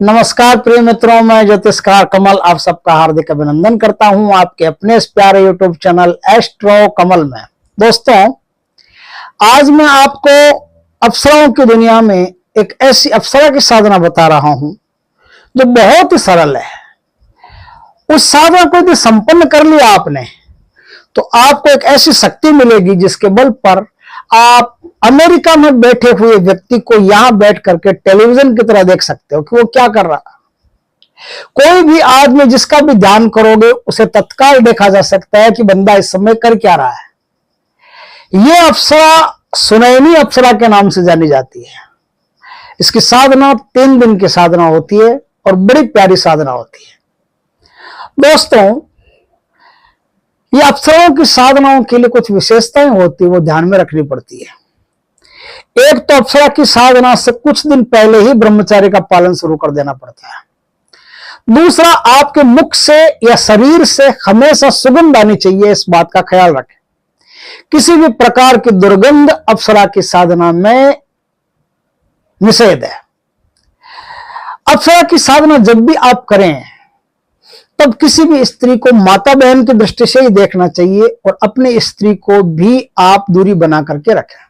नमस्कार प्रिय मित्रों, मैं ज्योतिषकार कमल आप सबका हार्दिक अभिनंदन करता हूं आपके अपने इस प्यारे यूट्यूब चैनल एस्ट्रो कमल में। दोस्तों, आज मैं आपको अप्सराओं की दुनिया में एक ऐसी अप्सरा की साधना बता रहा हूं जो बहुत ही सरल है। उस साधना को यदि संपन्न कर लिया आपने तो आपको एक ऐसी शक्ति मिलेगी जिसके बल पर आप अमेरिका में बैठे हुए व्यक्ति को यहां बैठ करके टेलीविजन की तरह देख सकते हो कि वो क्या कर रहा है। कोई भी आदमी जिसका भी ध्यान करोगे उसे तत्काल देखा जा सकता है कि बंदा इस समय कर क्या रहा है। यह अप्सरा सुनैनी अप्सरा के नाम से जानी जाती है। इसकी साधना 3 दिन की साधना होती है और बड़ी प्यारी साधना होती है। दोस्तों, ये अप्सराओं की साधनाओं के लिए कुछ विशेषताएं होती है, वो ध्यान में रखनी पड़ती है। एक तो अप्सरा की साधना से कुछ दिन पहले ही ब्रह्मचर्य का पालन शुरू कर देना पड़ता है। दूसरा, आपके मुख से या शरीर से हमेशा सुगंध आनी चाहिए, इस बात का ख्याल रखें। किसी भी प्रकार की दुर्गंध अप्सरा की साधना में निषेध है। अप्सरा की साधना जब भी आप करें तब किसी भी स्त्री को माता बहन की दृष्टि से ही देखना चाहिए और अपनी स्त्री को भी आप दूरी बना करके रखें।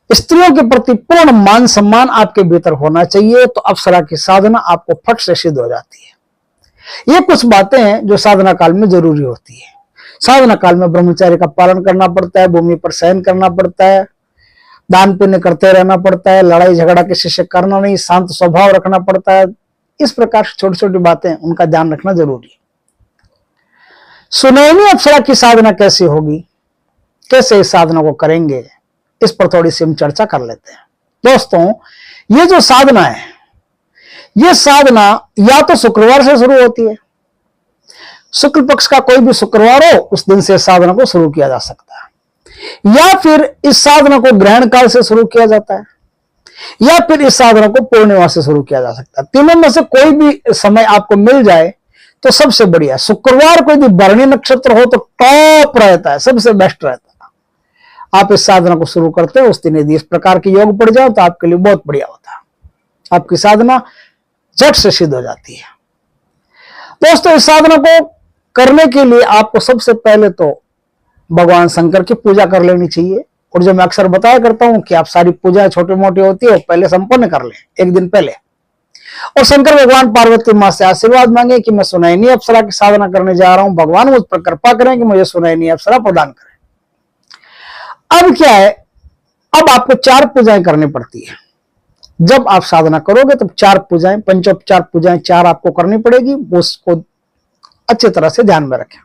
स्त्रियों के प्रति पूर्ण मान सम्मान आपके भीतर होना चाहिए, तो अप्सरा की साधना आपको फट से सिद्ध हो जाती है। ये कुछ बातें हैं जो साधना काल में जरूरी होती है। साधना काल में ब्रह्मचर्य का पालन करना पड़ता है, भूमि पर शयन करना पड़ता है, दान पुण्य करते रहना पड़ता है, लड़ाई झगड़ा किसी से करना नहीं, शांत स्वभाव रखना पड़ता है। इस प्रकार से छोटी छोटी बातें, उनका ध्यान रखना जरूरी है। सुनैनी अप्सरा की साधना कैसे होगी, कैसे इस साधना को करेंगे, इस पर थोड़ी सी हम चर्चा कर लेते हैं। दोस्तों, ये जो साधना है, ये साधना या तो शुक्रवार से शुरू होती है। शुक्ल पक्ष का कोई भी शुक्रवार हो, उस दिन से साधना को शुरू किया जा सकता है, या फिर इस साधना को ग्रहण काल से शुरू किया जाता है, या फिर इस साधना को पूर्णिमा से शुरू किया जा सकता है। तीनों में से कोई भी समय आपको मिल जाए तो सबसे बढ़िया। शुक्रवार को यदि भरणी नक्षत्र हो तो टॉप रहता है, सबसे बेस्ट रहता है। आप इस साधना को शुरू करते हो, उस दिन यदि इस प्रकार के योग पड़ जाओ तो आपके लिए बहुत बढ़िया होता है। आपकी साधना झट से सिद्ध हो जाती है। दोस्तों, इस साधना को करने के लिए आपको सबसे पहले तो भगवान शंकर की पूजा कर लेनी चाहिए। और जो मैं अक्सर बताया करता हूं कि आप सारी पूजाएं छोटी मोटी होती है पहले संपन्न कर लें, एक दिन पहले। और शंकर भगवान पार्वती मां से आशीर्वाद मांगे कि मैं सुनैनी अप्सरा की साधना करने जा रहा हूं, भगवान मुझ पर कृपा करें कि मुझे सुनैनी अप्सरा प्रदान करें। अब क्या है, अब आपको 4 पूजाएं करनी पड़ती है। जब आप साधना करोगे तब 4 पूजाएं, पंचोपचार पूजाएं 4 आपको करनी पड़ेगी। उसको अच्छी तरह से ध्यान में रखें।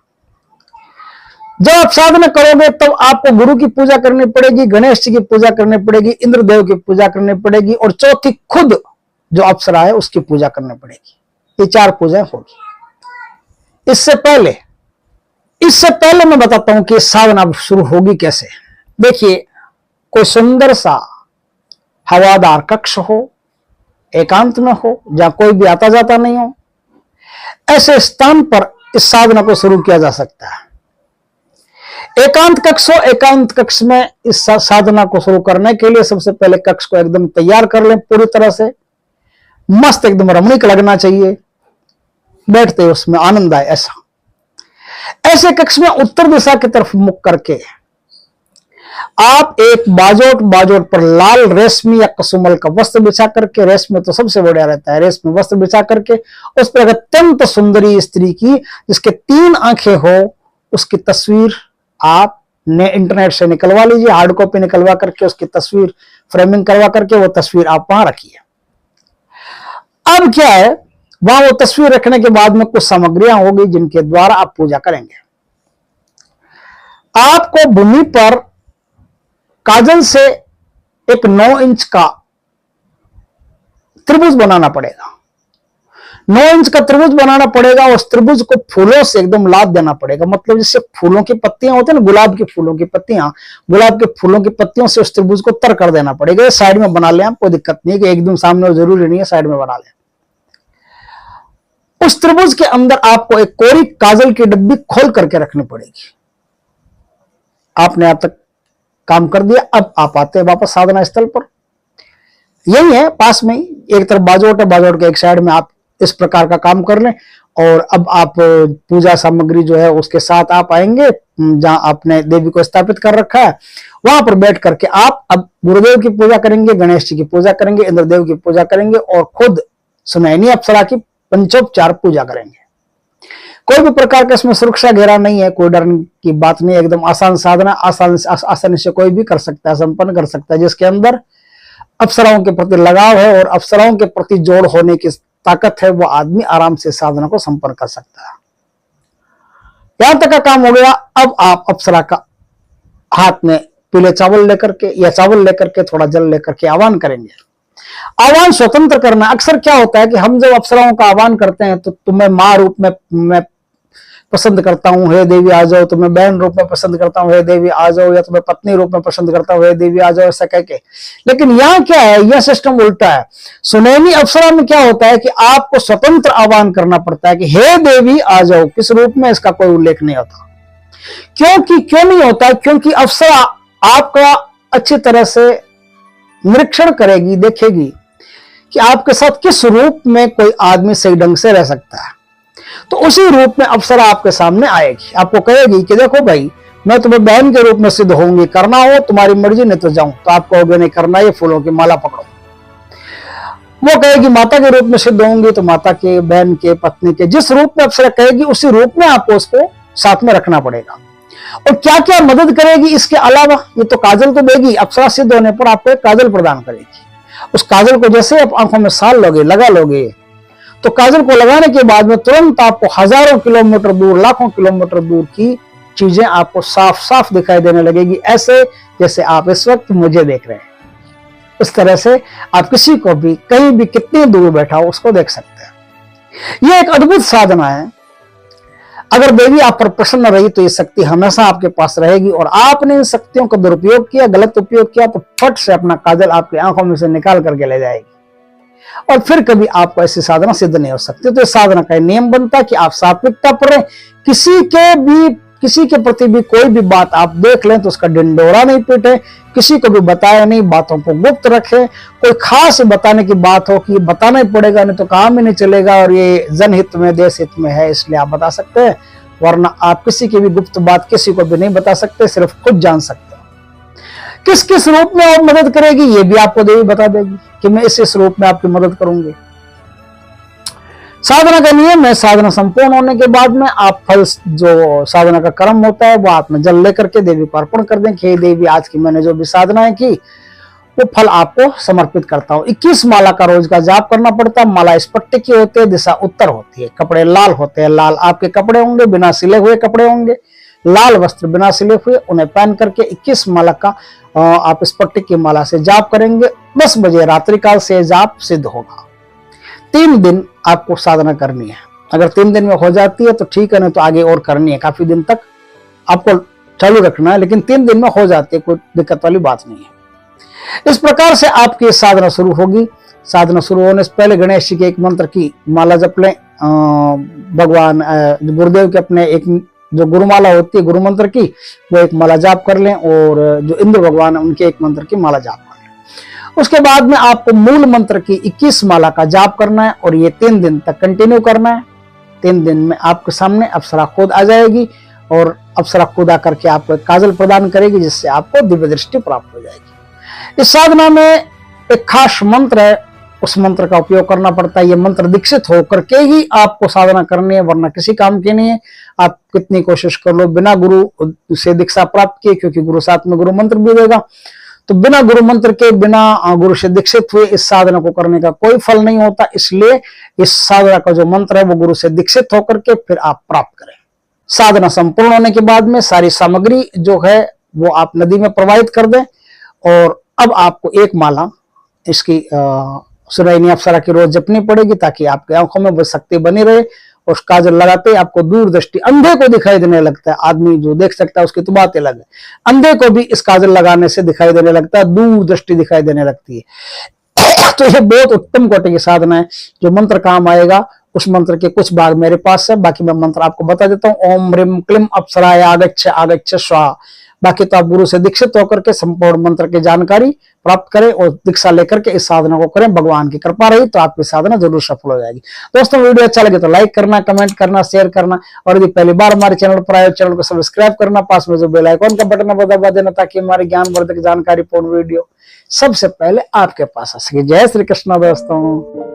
जब आप साधना करोगे तब आपको गुरु की पूजा करनी पड़ेगी, गणेश जी की पूजा करनी पड़ेगी, इंद्रदेव की पूजा करनी पड़ेगी, और चौथी खुद जो अप्सरा है उसकी पूजा करनी पड़ेगी। ये 4 पूजाएं होगी। इससे पहले मैं बताता हूं कि साधना शुरू होगी कैसे। देखिए, कोई सुंदर सा हवादार कक्ष हो, एकांत में हो, जहां कोई भी आता जाता नहीं हो, ऐसे स्थान पर इस साधना को शुरू किया जा सकता है। एकांत कक्ष हो, एकांत कक्ष में इस साधना को शुरू करने के लिए सबसे पहले कक्ष को एकदम तैयार कर लें, पूरी तरह से मस्त, एकदम रमणीक लगना चाहिए, बैठते उसमें आनंद आए ऐसे कक्ष में उत्तर दिशा की तरफ मुख करके आप एक बाजोट पर लाल रेशमी या कसुमल का वस्त्र बिछा करके, रेशमी तो सबसे बढ़िया रहता है, रेशमी वस्त्र बिछा करके उस पर अत्यंत सुंदरी स्त्री की जिसके 3 आंखें हो, उसकी तस्वीर आप ने इंटरनेट से निकलवा लीजिए, हार्ड कॉपी निकलवा करके उसकी तस्वीर फ्रेमिंग करवा करके वो तस्वीर आप वहां रखिए। अब क्या है, वहां वो तस्वीर रखने के बाद में कुछ सामग्रियां होगी जिनके द्वारा आप पूजा करेंगे। आपको भूमि पर काजल से एक 9 इंच का त्रिभुज बनाना पड़ेगा। 9 इंच का त्रिभुज बनाना पड़ेगा। उस त्रिभुज को फूलों से एकदम लाद देना पड़ेगा। मतलब जैसे फूलों की पत्तियां होती है ना, गुलाब की फूलों की पत्तियां, गुलाब के फूलों की पत्तियों से उस त्रिभुज को तर कर देना पड़ेगा। साइड में बना लें, कोई दिक्कत नहीं है कि एकदम सामने, जरूरी नहीं है, साइड में बना लें। उस त्रिभुज के अंदर आपको एक कोरी काजल की डब्बी खोल करके रखनी पड़ेगी। आपने अब तक काम कर दिया, अब आप आते हैं वापस साधना स्थल पर। यही है पास में ही, एक तरफ बाजोट है, बाजोट के एक साइड में आप इस प्रकार का काम कर लें। और अब आप पूजा सामग्री जो है उसके साथ आप आएंगे जहां आपने देवी को स्थापित कर रखा है, वहां पर बैठ करके आप अब गुरुदेव की पूजा करेंगे, गणेश जी की पूजा करेंगे, इंद्रदेव की पूजा करेंगे और खुद सुनैनी अप्सरा की पंचोपचार पूजा करेंगे। कोई भी प्रकार का इसमें सुरक्षा घेरा नहीं है, कोई डर की बात नहीं है, एकदम आसान साधना, आसानी से कोई भी कर सकता है, संपन्न कर सकता है। जिसके अंदर अप्सराओं के प्रति लगाव है और अप्सराओं के प्रति जोड़ होने की ताकत है, वो आदमी आराम से साधना को संपन्न कर सकता है। यहां तक का काम हो गया। अब आप अप्सरा का हाथ में पीले चावल लेकर के या चावल लेकर के थोड़ा जल लेकर के आह्वान करेंगे। आह्वान स्वतंत्र करना। अक्सर क्या होता है कि हम जब अप्सराओं का आह्वान करते हैं तो तुम्हें मां रूप में मैं पसंद करता हूं, हे देवी आ जाओ, तुम्हें बहन रूप में पसंद करता हूं, हे देवी आ जाओ, या तुम्हें पत्नी रूप में पसंद करता हूं, हे देवी आ जाओ, ऐसा कह के। लेकिन यहां क्या है, यह सिस्टम उल्टा है। सुनैनी अप्सरा में क्या होता है कि आपको स्वतंत्र आह्वान करना पड़ता है कि हे देवी आ जाओ। किस रूप में, इसका कोई उल्लेख नहीं होता। क्यों नहीं होता? क्योंकि अप्सरा आपका अच्छी तरह से निरीक्षण करेगी, देखेगी कि आपके साथ किस रूप में कोई आदमी सही ढंग से रह सकता है। तो उसी रूप में अप्सरा आपके सामने आएगी, आपको कहेगी कि देखो भाई, मैं तुम्हें बहन के रूप में सिद्ध होंगी, करना हो तुम्हारी मर्जी, नहीं तो जाऊं। तो आप कहोगे नहीं करना, ये फूलों की माला पकड़ो। वो कहेगी माता के रूप में सिद्ध होंगी, तो माता के, बहन के, पत्नी के, जिस रूप में अप्सरा कहेगी उसी रूप में आपको उसको साथ में रखना पड़ेगा। और क्या क्या मदद करेगी इसके अलावा, ये तो काजल तो देगी, अप्सरा सिद्ध होने पर आपको एक काजल प्रदान करेगी। उस काजल को जैसे आप आंखों में साल लोगे, लगा लोगे, तो काजल को लगाने के बाद में तुरंत आपको हजारों किलोमीटर दूर, लाखों किलोमीटर दूर की चीजें आपको साफ साफ दिखाई देने लगेगी, ऐसे जैसे आप इस वक्त मुझे देख रहे हैं। इस तरह से आप किसी को भी कहीं भी कितनी दूर बैठा हो उसको देख सकते हैं। यह एक अद्भुत साधना है। अगर देवी आप पर प्रसन्न रही तो ये शक्ति हमेशा आपके पास रहेगी, और आपने इन शक्तियों का दुरुपयोग किया, गलत उपयोग किया, तो फट से अपना काजल आपकी आंखों में से निकाल करके ले जाएगी और फिर कभी आपको ऐसी साधना सिद्ध नहीं हो सकती। तो इस साधना का नियम बनता है कि आप सात्विकता पर रहें, किसी के प्रति भी कोई भी बात आप देख लें तो उसका डिंडोरा नहीं पीटे, किसी को भी बताया नहीं, बातों को गुप्त रखें। कोई खास बताने की बात हो कि बताना ही पड़ेगा, नहीं तो काम ही नहीं चलेगा और ये जनहित में, देश हित में है, इसलिए आप बता सकते हैं, वरना आप किसी की भी गुप्त बात किसी को भी नहीं बता सकते, सिर्फ खुद जान सकते हैं। किस किस रूप में आप मदद करेगी ये भी आपको देवी बता देगी कि मैं इस रूप में आपकी मदद करूंगी। साधना का नियम है, साधना संपूर्ण होने के बाद में आप फल, जो साधना का कर्म होता है वो आप में जल लेकर के देवी को अर्पण कर दें कि हे देवी, आज की मैंने जो भी साधनाएं की वो फल आपको समर्पित करता हूं। 21 माला का रोज का जाप करना पड़ता है। माला स्पट्टे की होती है, दिशा उत्तर होती है, कपड़े लाल होते हैं, लाल आपके कपड़े होंगे, बिना सिले हुए कपड़े होंगे, लाल वस्त्र बिना सिले हुए, उन्हें पहन करके 21 माला का आप स्पट्टे की माला से जाप करेंगे। 10 बजे रात्रि काल से जाप सिद्ध होगा। 3 दिन आपको साधना करनी है। अगर 3 दिन में हो जाती है तो ठीक है, नहीं तो आगे और करनी है, काफी दिन तक आपको चालू रखना है, लेकिन 3 दिन में हो जाती है, कोई दिक्कत वाली बात नहीं है। इस प्रकार से आपकी साधना शुरू होगी। साधना शुरू होने से पहले गणेश जी के एक मंत्र की माला जप लें। भगवान गुरुदेव के अपने एक जो गुरुमाला होती है, गुरु मंत्र की, वो एक माला जाप कर लें, और जो इंद्र भगवान है उनके एक मंत्र की माला जाप कर लें। उसके बाद में आपको मूल मंत्र की 21 माला का जाप करना है, और ये 3 दिन तक कंटिन्यू करना है। 3 दिन में आपके सामने अप्सरा खुद आ जाएगी, और अप्सरा खुद आकर के आपको एक काजल प्रदान करेगी, जिससे आपको दिव्य दृष्टि प्राप्त हो जाएगी। इस साधना में एक खास मंत्र है, उस मंत्र का उपयोग करना पड़ता है। ये मंत्र दीक्षित होकर के ही आपको साधना करनी है, वरना किसी काम की नहीं है। आप कितनी कोशिश कर लो बिना गुरु से दीक्षा प्राप्त किए, क्योंकि गुरु साथ में गुरु मंत्र भी देगा, तो बिना गुरु मंत्र के, बिना गुरु से दीक्षित हुए इस साधना को करने का कोई फल नहीं होता। इसलिए इस साधना का जो मंत्र है वो गुरु से दीक्षित होकर के फिर आप प्राप्त करें। साधना संपूर्ण होने के बाद में सारी सामग्री जो है वो आप नदी में प्रवाहित कर दें, और अब आपको एक माला इसकी सुनैनी अप्सरा की रोज जपनी पड़ेगी, ताकि आपकी आंखों में वो शक्ति बनी रहे। और काजल लगाते ही आपको दूर दृष्टि, अंधे को दिखाई देने लगता है, आदमी जो देख सकता है उसकी तो बात अलग है, अंधे को भी इस काजल लगाने से दिखाई देने लगता है, दूर दृष्टि दिखाई देने लगती है। तो ये बहुत उत्तम कोटि की साधना है। जो मंत्र काम आएगा उस मंत्र के कुछ भाग मेरे पास है, बाकी मैं मंत्र आपको बता देता हूँ। ओम ह्रीम क्लीम अप्सराय आगच्छ आगच्छ स्वाहा। बाकी तो आप गुरु से दीक्षित होकर के संपूर्ण मंत्र की जानकारी प्राप्त करें और दीक्षा लेकर के इस साधना को करें। भगवान की कृपा रही तो आपकी साधना जरूर सफल हो जाएगी। दोस्तों वीडियो अच्छा लगे तो लाइक करना, कमेंट करना, शेयर करना और यदि पहली बार हमारे चैनल पर आए चैनल को सब्सक्राइब करना, पास में जो बेल आइकॉन का बटन है दबा देना ताकि हमारी ज्ञानवर्धक जानकारी पूर्ण वीडियो सबसे पहले आपके पास आ सके। जय श्री कृष्ण दोस्तों।